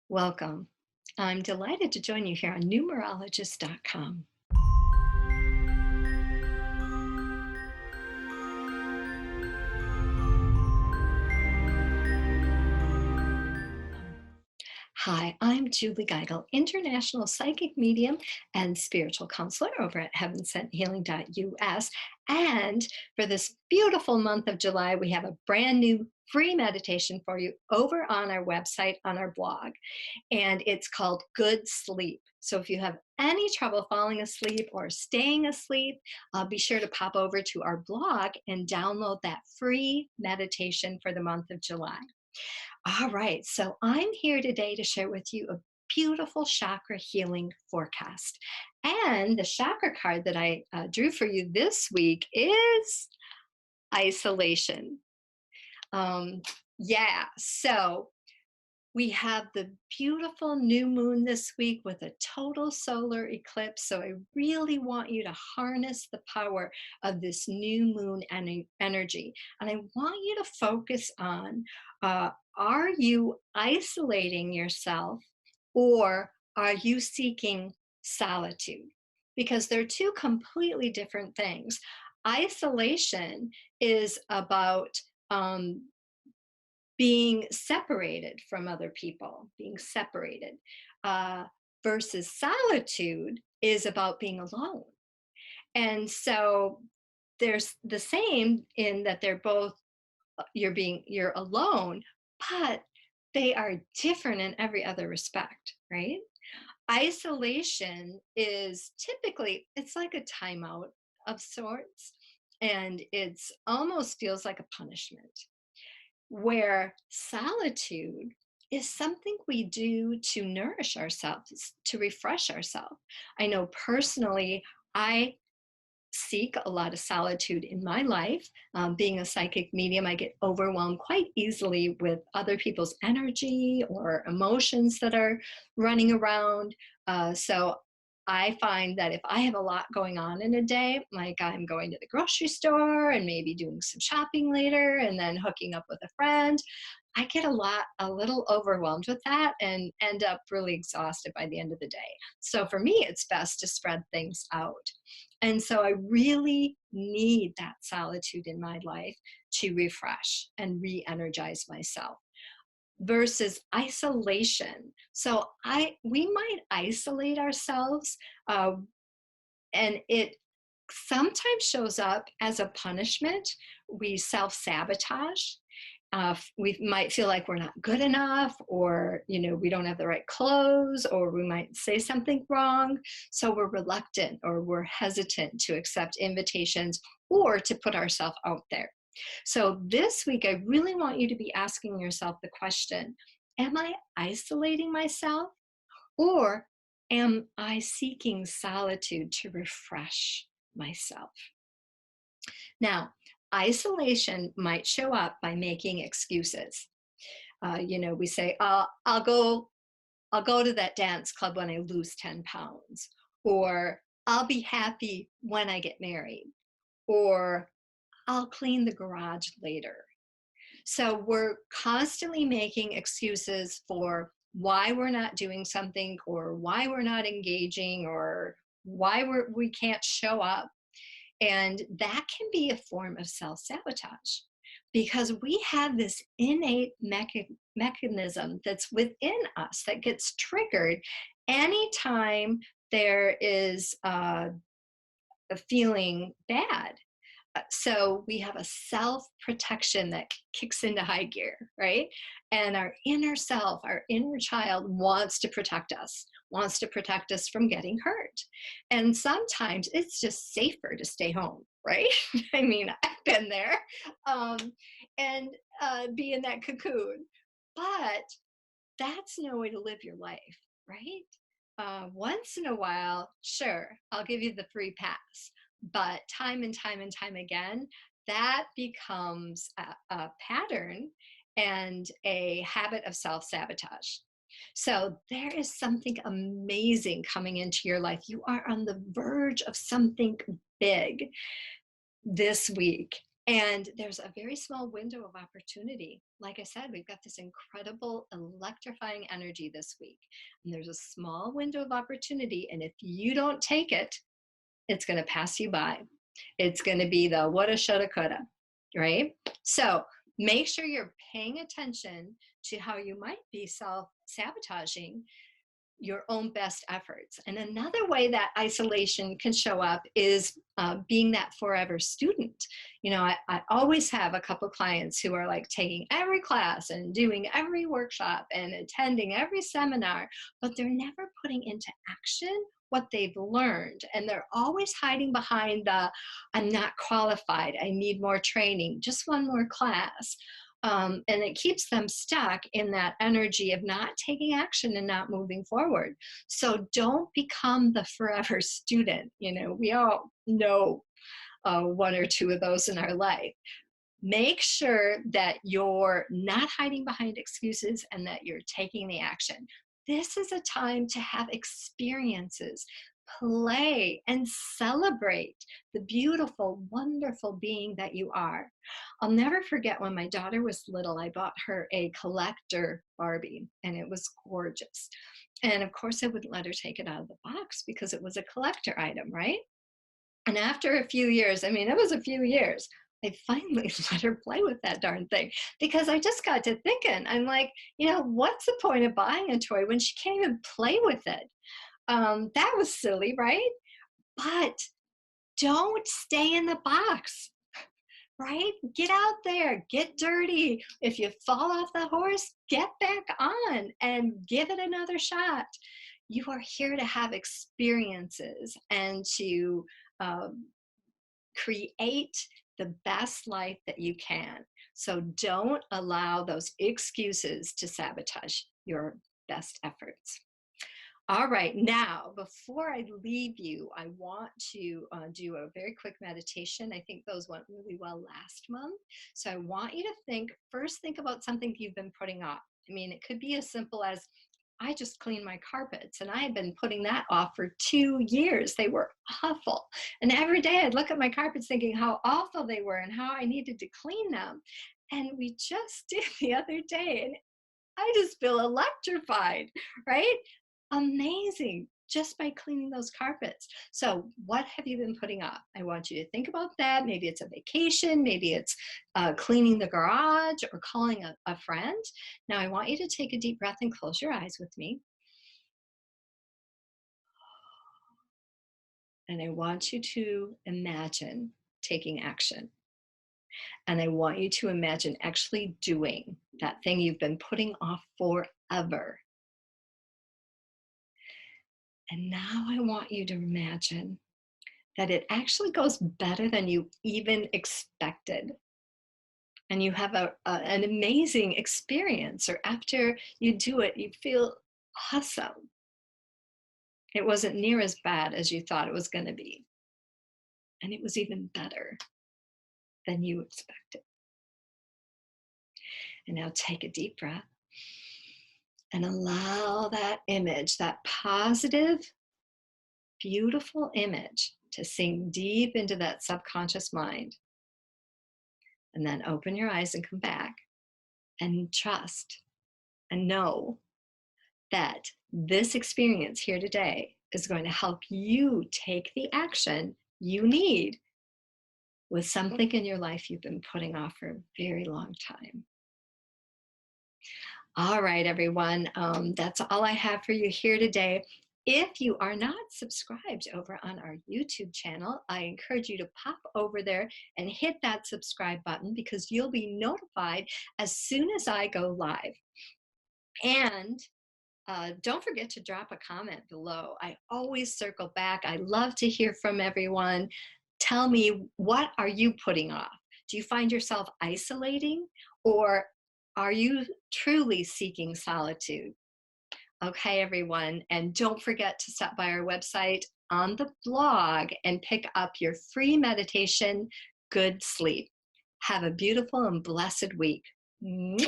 Welcome. I'm delighted to join you here on numerologist.com. Hi, I'm Julie Geigle, international psychic medium and spiritual counselor over at heavensenthealing.us. And for this beautiful month of July, we have a brand new free meditation for you over on our website, on our blog, and it's called Good Sleep. So if you have any trouble falling asleep or staying asleep, be sure to pop over to our blog and download that free meditation for the month of July. All right, so I'm here today to share with you a beautiful chakra healing forecast. And the chakra card that I drew for you this week is isolation. Um, yeah, so we have the beautiful new moon this week with a total solar eclipse. So I really want you to harness the power of this new moon energy. And I want you to focus on are you isolating yourself or are you seeking solitude? Because they're two completely different things. Isolation is about being separated from other people, being separated, uh, versus solitude is about being alone. And so there's the same in that they're both you're alone, but they are different in every other respect, right? Isolation is typically it's like a timeout of sorts, and it's almost feels like a punishment, where solitude is something we do to nourish ourselves, to refresh ourselves. I know personally, I seek a lot of solitude in my life. Being a psychic medium, I get overwhelmed quite easily with other people's energy or emotions that are running around. So I find that if I have a lot going on in a day, like I'm going to the grocery store and maybe doing some shopping later and then hooking up with a friend, I get a little overwhelmed with that and end up really exhausted by the end of the day. So for me, it's best to spread things out. And so I really need that solitude in my life to refresh and re energize myself versus isolation. So we might isolate ourselves, uh, and it sometimes shows up as a punishment. We self sabotage. We might feel like we're not good enough, or we don't have the right clothes, or we might say something wrong. So we're reluctant or we're hesitant to accept invitations or to put ourselves out there. So this week, I really want you to be asking yourself the question: am I isolating myself, or am I seeking solitude to refresh myself? Now, isolation might show up by making excuses. We say, I'll go to that dance club when I lose 10 pounds, or I'll be happy when I get married, or I'll clean the garage later. So we're constantly making excuses for why we're not doing something, or why we're not engaging, or why we can't show up. And that can be a form of self sabotage because we have this innate mechanism that's within us that gets triggered anytime there is a feeling bad. So we have a self protection that kicks into high gear, right? And our inner self, our inner child wants to protect us from getting hurt. And sometimes it's just safer to stay home, right? I mean, I've been there, um, and be in that cocoon. But that's no way to live your life, right? Once in a while, sure, I'll give you the free pass. But time and time and time again, that becomes a pattern and a habit of self sabotage. So there is something amazing coming into your life. You are on the verge of something big this week. And there's a very small window of opportunity. Like I said, we've got this incredible electrifying energy this week. And there's a small window of opportunity. And if you don't take it, it's going to pass you by. It's going to be the woulda, shoulda, coulda, right? So make sure you're paying attention to how you might be self-sabotaging your own best efforts. And another way that isolation can show up is being that forever student. You know, I always have a couple clients who are like taking every class and doing every workshop and attending every seminar, but they're never putting into action what they've learned. And they're always hiding behind the, I'm not qualified, I need more training, just one more class. And it keeps them stuck in that energy of not taking action and not moving forward. So don't become the forever student. You know, we all know one or two of those in our life. Make sure that you're not hiding behind excuses and that you're taking the action. This is a time to have experiences, play, and celebrate the beautiful, wonderful being that you are. I'll never forget when my daughter was little, I bought her a collector Barbie, and it was gorgeous. And of course, I wouldn't let her take it out of the box because it was a collector item, right? And after a few years, I mean, it was a few years, I finally let her play with that darn thing because I just got to thinking, I'm like, you know, what's the point of buying a toy when she can't even play with it? That was silly, right? But don't stay in the box, right? Get out there, get dirty. If you fall off the horse, get back on and give it another shot. You are here to have experiences and to create the best life that you can. So don't allow those excuses to sabotage your best efforts. All right, now, before I leave you, I want to do a very quick meditation. I think those went really well last month. So I want you to first think about something you've been putting off. I mean, it could be as simple as, I just cleaned my carpets and I had been putting that off for 2 years. They were awful. And every day I'd look at my carpets thinking how awful they were and how I needed to clean them. And we just did the other day and I just feel electrified, right? Amazing, just by cleaning those carpets. So what have you been putting off? I want you to think about that. Maybe it's a vacation, maybe it's cleaning the garage or calling a friend. Now I want you to take a deep breath and close your eyes with me. And I want you to imagine taking action. And I want you to imagine actually doing that thing you've been putting off forever. And now I want you to imagine that it actually goes better than you even expected. And you have an amazing experience, or after you do it, you feel awesome. It wasn't near as bad as you thought it was going to be. And it was even better than you expected. And now take a deep breath and allow that image, that positive, beautiful image, to sink deep into that subconscious mind. And then open your eyes and come back and trust and know that this experience here today is going to help you take the action you need with something in your life you've been putting off for a very long time. All right, everyone, that's all I have for you here today. If you are not subscribed over on our YouTube channel, I encourage you to pop over there and hit that subscribe button because you'll be notified as soon as I go live. And don't forget to drop a comment below. I always circle back. I love to hear from everyone. Tell me, what are you putting off? Do you find yourself isolating, or are you truly seeking solitude? Okay, everyone, and don't forget to stop by our website on the blog and pick up your free meditation, Good Sleep. Have a beautiful and blessed week. Mwah!